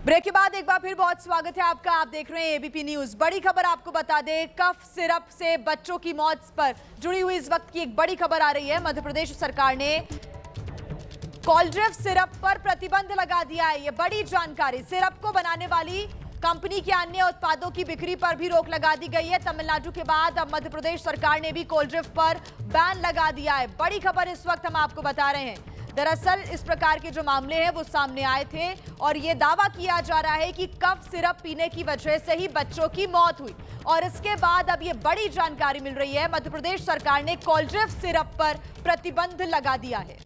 Break के बाद एक बार फिर बहुत स्वागत है आपका। आप देख रहे हैं एबीपी न्यूज। बड़ी खबर आपको बता दें, कफ सिरप से बच्चों की मौत पर जुड़ी हुई इस वक्त की एक बड़ी खबर आ रही है। मध्य प्रदेश सरकार ने कॉलड्रिप सिरप पर प्रतिबंध लगा दिया है। ये बड़ी जानकारी। सिरप को बनाने वाली कंपनी के अन्य उत्पादों की बिक्री पर भी रोक लगा दी गई है। तमिलनाडु के बाद अब मध्य प्रदेश सरकार ने भी कोल्ड-ड्रिंक पर बैन लगा दिया है। बड़ी खबर इस वक्त हम आपको बता रहे हैं। दरअसल इस प्रकार के जो मामले हैं वो सामने आए थे और ये दावा किया जा रहा है कि कफ सिरप पीने की वजह से ही बच्चों की मौत हुई। और इसके बाद अब ये बड़ी जानकारी मिल रही है, मध्य प्रदेश सरकार ने कोल्ड-ड्रिंक सिरप पर प्रतिबंध लगा दिया है।